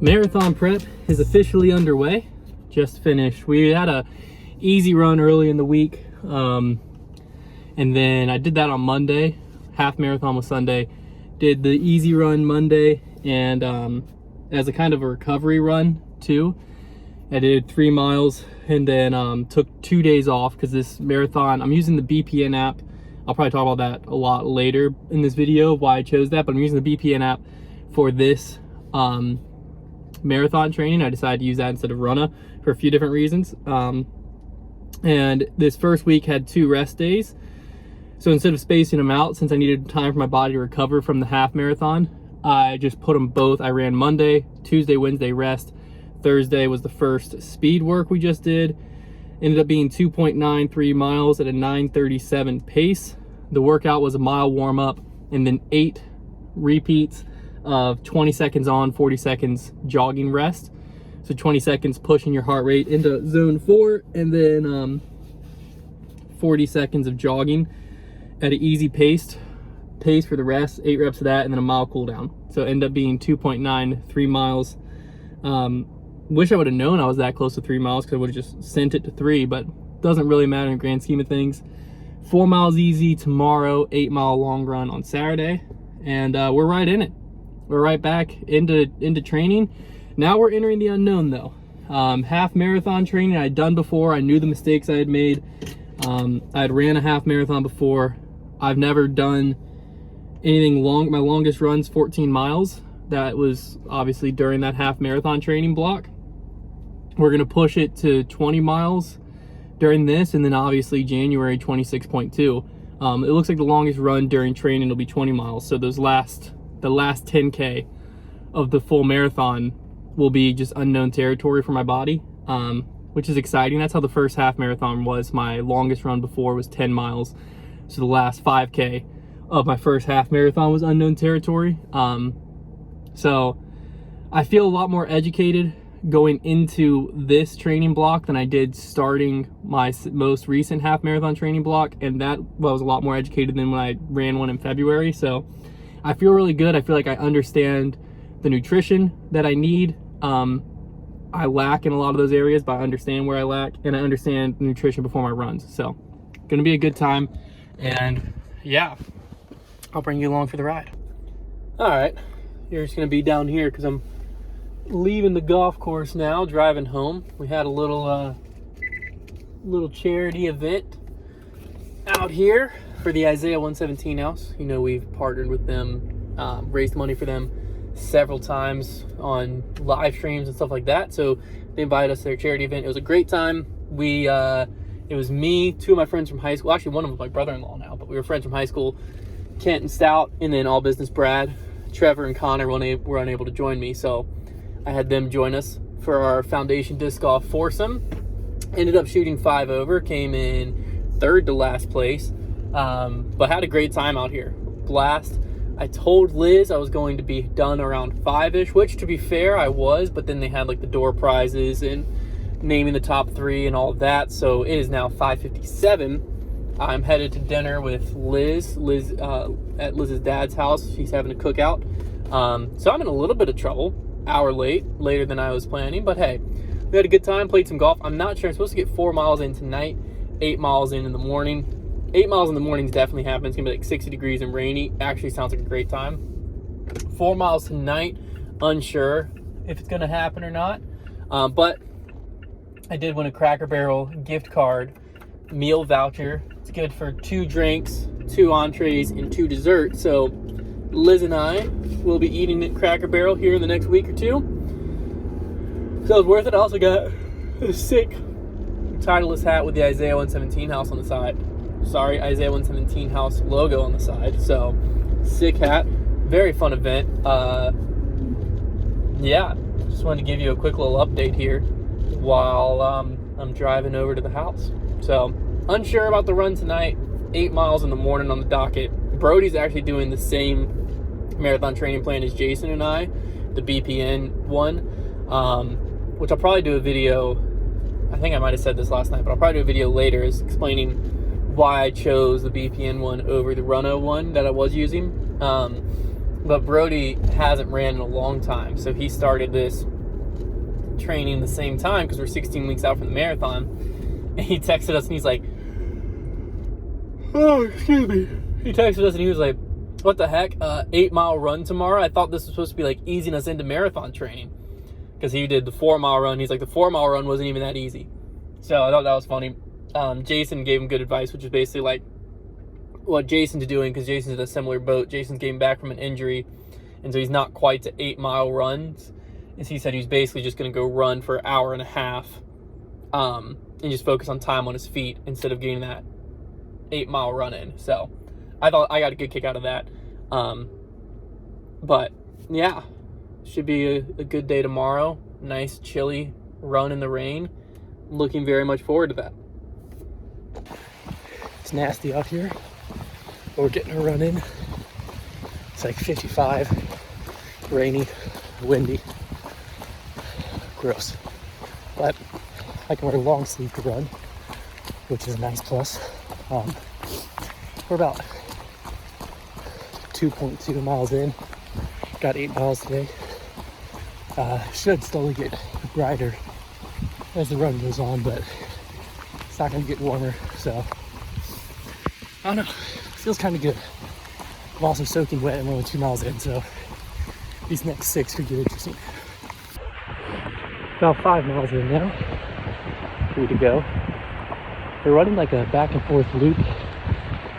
Marathon prep is officially underway. Just finished. We had a easy run early in the week, and then I did that on Monday. Half marathon was Sunday. Did the easy run Monday, and as a kind of a recovery run too. I did 3 miles, and then took 2 days off because this marathon, I'm using the BPN app. I'll probably talk about that a lot later in this video, why I chose that, but I'm using the BPN app for this marathon training. I decided to use that instead of Runna for a few different reasons. And this first week had 2 rest days. So instead of spacing them out, since I needed time for my body to recover from the half marathon, I just put them both. I ran Monday, Tuesday, Wednesday rest. Thursday was the first speed work we just did. Ended up being 2.93 miles at a 9:37 pace. The workout was a mile warm up and then 8 repeats of 20 seconds on, 40 seconds jogging rest. So 20 seconds pushing your heart rate into zone 4, and then 40 seconds of jogging at an easy pace for the rest, 8 reps of that, and then a mile cool down. So it ended up being 2.93 miles. Wish I would have known I was that close to 3 miles, because I would have just sent it to 3, but doesn't really matter in the grand scheme of things. 4 miles easy tomorrow, 8-mile long run on Saturday, and we're right in it. We're right back into training. Now we're entering the unknown though. Half marathon training I'd done before. I knew the mistakes I had made. I'd ran a half marathon before. I've never done anything long. My longest run's 14 miles. That was obviously during that half marathon training block. We're gonna push it to 20 miles during this, and then obviously January 26.2. It looks like the longest run during training will be 20 miles. So the last 10K of the full marathon will be just unknown territory for my body, which is exciting. That's how the first half marathon was. My longest run before was 10 miles. So the last 5K of my first half marathon was unknown territory. So I feel a lot more educated going into this training block than I did starting my most recent half marathon training block. And that was a lot more educated than when I ran one in February. So I feel really good. I feel like I understand the nutrition that I need. I lack in a lot of those areas, but I understand where I lack, and I understand the nutrition before my runs. So gonna be a good time, and yeah, I'll bring you along for the ride. All right, you're just gonna be down here because I'm leaving the golf course now, driving home. We had a little charity event out here for the Isaiah 117 house. You know, we've partnered with them, raised money for them several times on live streams and stuff like that. So they invited us to their charity event. It was a great time. It was me, 2 of my friends from high school. Actually, one of them was my brother-in-law now, but we were friends from high school, Kent and Stout, and then All Business Brad. Trevor and Connor were unable to join me, so I had them join us for our Foundation Disc Golf foursome. Ended up shooting 5 over, came in 3rd to last place, but had a great time out here. Blast. I told Liz I was going to be done around 5-ish, which to be fair, I was, but then they had like the door prizes and naming the top 3 and all of that. So it is now 5:57. I'm headed to dinner with Liz at Liz's dad's house. She's having a cookout. So I'm in a little bit of trouble, hour later than I was planning, but hey, we had a good time, played some golf. I'm not sure, I'm supposed to get 4 miles in tonight, 8 miles in the morning. 8 miles in the morning is definitely happening. It's gonna be like 60 degrees and rainy. Actually sounds like a great time. 4 miles tonight, unsure if it's gonna happen or not. But I did win a Cracker Barrel gift card meal voucher. It's good for 2 drinks, 2 entrees, and 2 desserts. So Liz and I will be eating at Cracker Barrel here in the next week or 2. So it's worth it. I also got a sick Titleist hat with the Isaiah 117 house on the side. Sorry, Isaiah 117 house logo on the side. So sick hat, very fun event. Yeah, just wanted to give you a quick little update here while I'm driving over to the house. So unsure about the run tonight. 8 miles in the morning on the docket. Brody's actually doing the same marathon training plan as Jason and I, the BPN one, which I'll probably do a video. I think I might have said this last night, but I'll probably do a video later is explaining why I chose the BPN one over the Runna one that I was using. But Brody hasn't ran in a long time, so he started this training the same time because we're 16 weeks out from the marathon. And he texted us and he's like, oh, excuse me. He texted us and he was like, what the heck? 8-mile run tomorrow? I thought this was supposed to be like easing us into marathon training. Because he did the 4-mile run. He's like, the 4-mile run wasn't even that easy. So I thought that was funny. Jason gave him good advice, which is basically like what Jason's doing, because Jason's in a similar boat. Jason's getting back from an injury, and so he's not quite to 8-mile runs. And he said he's basically just going to go run for an hour and a half and just focus on time on his feet instead of getting that 8-mile run in. So I thought I got a good kick out of that. But yeah, should be a good day tomorrow. Nice chilly run in the rain. Looking very much forward to that. It's nasty out here, but we're getting a run in. It's like 55, rainy, windy, gross. But I can wear a long sleeve to run, which is a nice plus. We're about 2.2 miles in. Got 8 miles today. Should slowly get brighter as the run goes on, but it's not gonna get warmer, so I don't know. Feels kind of good. I'm also soaking wet and we're only 2 miles in, so these next 6 could get interesting. About 5 miles in now. Free to go. We're running like a back and forth loop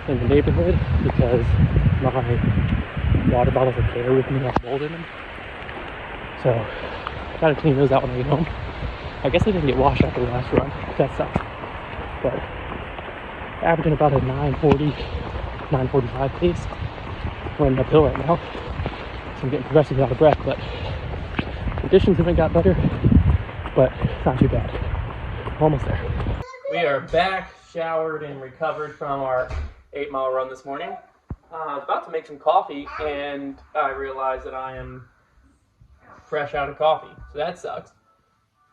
in the neighborhood because my water bottles are carried with me. I have mold in them. So gotta clean those out when I get home. I guess I didn't get washed after the last run. That sucks. But averaging about a 9:40, 9:45 pace. Running uphill right now. So I'm getting progressively out of breath, but conditions haven't got better, but it's not too bad. Almost there. We are back, showered, and recovered from our 8-mile run this morning. I was about to make some coffee, and I realized that I am fresh out of coffee, so that sucks.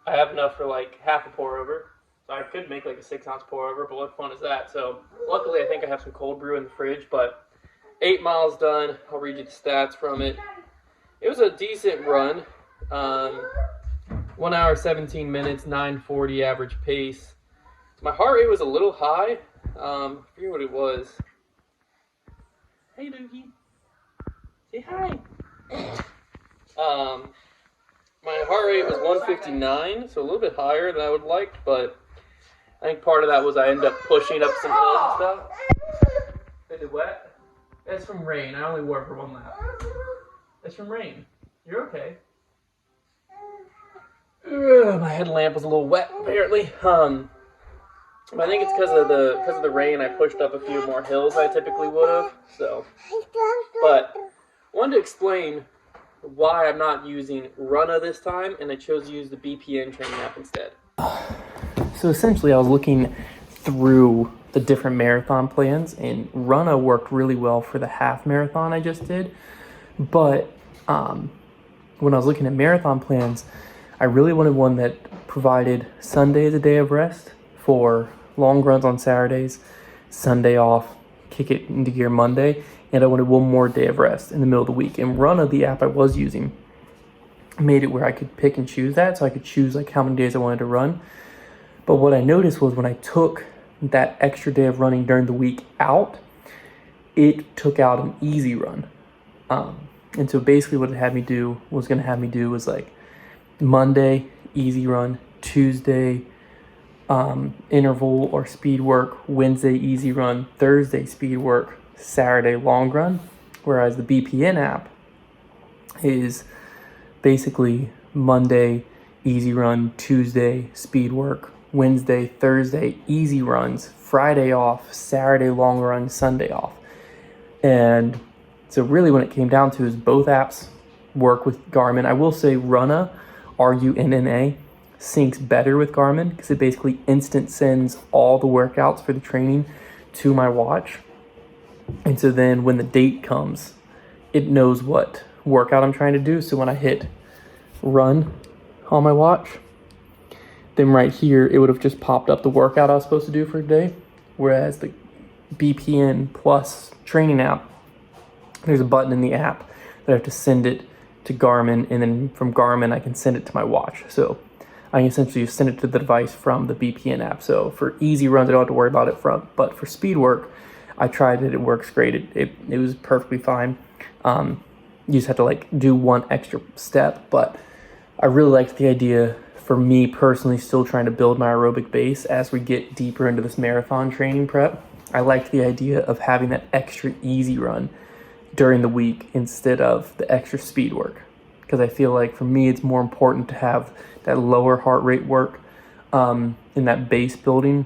I have enough for like half a pour over, so I could make like a 6-ounce pour over, but what fun is that? So luckily I think I have some cold brew in the fridge, but 8 miles done. I'll read you the stats from it. It was a decent run. 1 hour, 17 minutes, 9:40 average pace. My heart rate was a little high. I forget what it was. Hey, Dookie. Say hi. My heart rate was 159, so a little bit higher than I would like, but I think part of that was I ended up pushing up some hills and stuff. Is it wet? It's from rain. I only wore it for 1 lap. It's from rain. You're okay. My headlamp was a little wet, apparently. But I think it's because of the rain. I pushed up a few more hills than I typically would have. So, but wanted to explain why I'm not using Runna this time, and I chose to use the BPN training app instead. So essentially, I was looking through the different marathon plans, and Runna worked really well for the half marathon I just did. But when I was looking at marathon plans, I really wanted one that provided Sunday as a day of rest for long runs on Saturdays, Sunday off, kick it into gear Monday, and I wanted one more day of rest in the middle of the week. And Runna, the app I was using, made it where I could pick and choose that, so I could choose like how many days I wanted to run. But what I noticed was when I took that extra day of running during the week out, it took out an easy run. And so basically what it had me do was like Monday, easy run, Tuesday, interval or speed work, Wednesday, easy run, Thursday, speed work, Saturday, long run. Whereas the BPN app is basically Monday, easy run, Tuesday, speed work, Wednesday, Thursday, easy runs, Friday off, Saturday, long run, Sunday off. And so really when it came down to is both apps work with Garmin. I will say Runna, RUNNA, syncs better with Garmin because it basically instant sends all the workouts for the training to my watch. And so then when the date comes, it knows what workout I'm trying to do. So when I hit run on my watch, then right here, it would have just popped up the workout I was supposed to do for the day. Whereas the BPN Plus training app, there's a button in the app that I have to send it to Garmin, and then from Garmin, I can send it to my watch. So I can essentially just send it to the device from the BPN app. So for easy runs, I don't have to worry about it but for speed work, I tried it. It works great. It was perfectly fine. You just have to like do one extra step, but I really liked the idea, for me personally, still trying to build my aerobic base as we get deeper into this marathon training prep. I liked the idea of having that extra easy run during the week instead of the extra speed work, because I feel like for me it's more important to have that lower heart rate work in that base building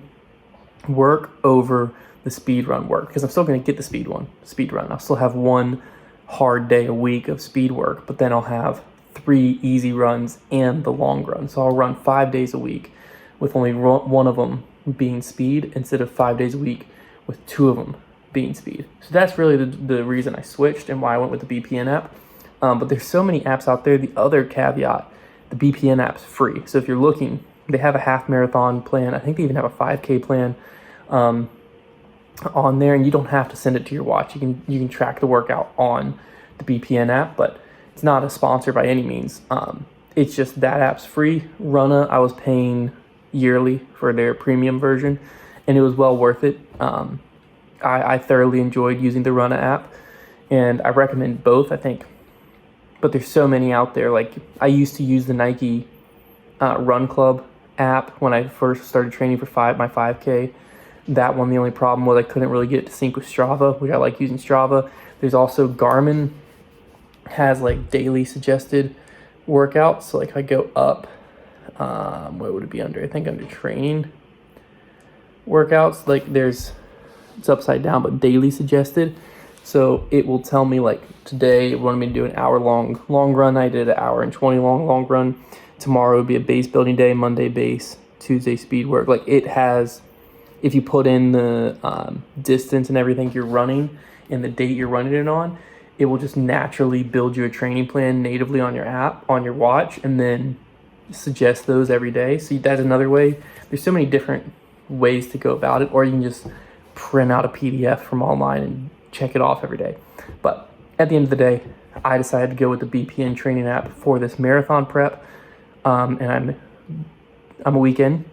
work over the speed run work, because I'm still going to get the speed run. I'll still have one hard day a week of speed work, but then I'll have 3 easy runs and the long run. So I'll run 5 days a week with only one of them being speed, instead of 5 days a week with 2 of them being speed. So that's really the reason I switched and why I went with the BPN app. But there's so many apps out there. The other caveat, the BPN app's free. So if you're looking, they have a half marathon plan. I think they even have a 5K plan on there, and you don't have to send it to your watch. You can track the workout on the BPN app, but it's not a sponsor by any means. It's just that app's free. Runna, I was paying yearly for their premium version, and it was well worth it. I thoroughly enjoyed using the Runna app, and I recommend both, I think. But there's so many out there. Like, I used to use the Nike Run Club app when I first started training for my 5K. That one, the only problem was I couldn't really get it to sync with Strava, which I like using Strava. There's also Garmin has like daily suggested workouts. So like if I go up, what would it be under? I think under training workouts, like it's upside down, but daily suggested. So it will tell me like today it wanted me to do an hour long run. I did an hour and 20 long run. Tomorrow would be a base building day, Monday base, Tuesday speed work. Like it has, if you put in the distance and everything you're running and the date you're running it on, it will just naturally build you a training plan natively on your app, on your watch, and then suggest those every day. So that's another way. There's so many different ways to go about it, or you can just print out a PDF from online and check it off every day. But at the end of the day, I decided to go with the BPN training app for this marathon prep, and I'm a weekend,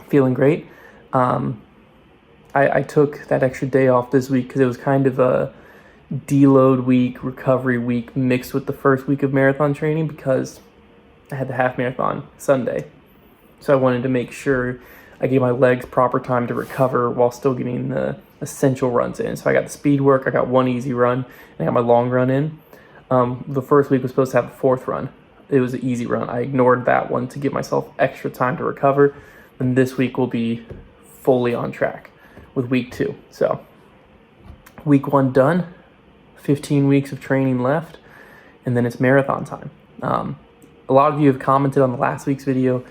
feeling great. I took that extra day off this week because it was kind of a deload week, recovery week mixed with the first week of marathon training, because I had the half marathon Sunday. So I wanted to make sure I gave my legs proper time to recover while still getting the essential runs in. So I got the speed work, I got one easy run, and I got my long run in. The first week was supposed to have a 4th run. It was an easy run. I ignored that one to give myself extra time to recover. And this week will be fully on track with week 2. So week 1 done, 15 weeks of training left, and then it's marathon time. A lot of you have commented on the last week's video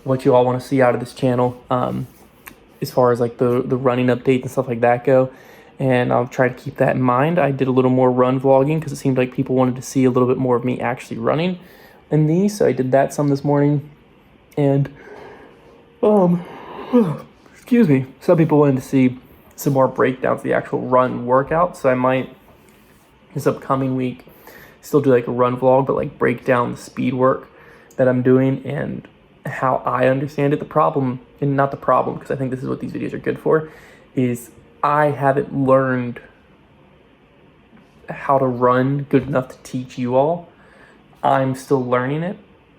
what you all want to see out of this channel, as far as like the running updates and stuff like that go, and I'll try to keep that in mind. I did a little more run vlogging because it seemed like people wanted to see a little bit more of me actually running in these, so I did that some this morning. And excuse me, some people wanted to see some more breakdowns of the actual run workout, so I might this upcoming week still do like a run vlog, but like break down the speed work that I'm doing and how I understand it. The problem, and not the problem, because I think this is what these videos are good for, is I haven't learned how to run good enough to teach you all. I'm still learning it,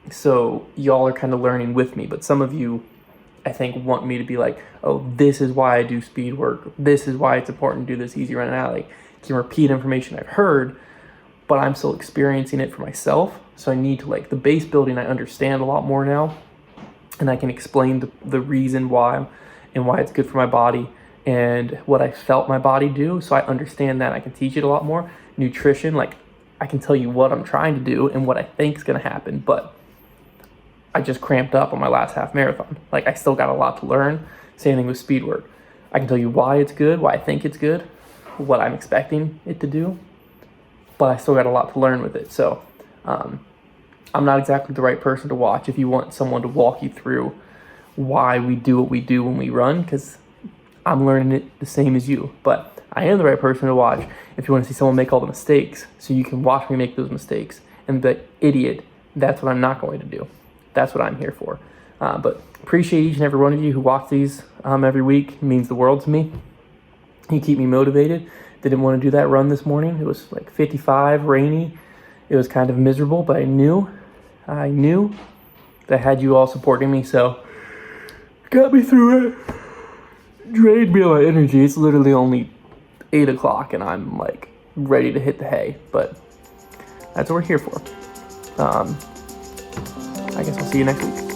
so y'all are kind of learning with me. But some of you, I think, want me to be like, oh, this is why I do speed work, this is why it's important to do this easy run. And I like can repeat information I've heard, but I'm still experiencing it for myself. So I need to, like, the base building I understand a lot more now, and I can explain the reason why and why it's good for my body and what I felt my body do. So I understand that. I can teach it a lot more. Nutrition, like, I can tell you what I'm trying to do and what I think is going to happen, but I just cramped up on my last half marathon. Like, I still got a lot to learn. Same thing with speed work. I can tell you why it's good, why I think it's good, what I'm expecting it to do, but I still got a lot to learn with it. So I'm not exactly the right person to watch if you want someone to walk you through why we do what we do when we run, because I'm learning it the same as you. But I am the right person to watch if you want to see someone make all the mistakes, so you can watch me make those mistakes and be like, idiot, that's what I'm not going to do. that's what I'm here for. But appreciate each and every one of you who watch these every week. It means the world to me. You keep me motivated. Didn't want to do that run this morning. It was like 55, rainy. It was kind of miserable, but I knew that I had you all supporting me, so got me through it. Drained me of my energy. It's literally only 8 o'clock and I'm like ready to hit the hay, but that's what we're here for. I guess I'll see you next week.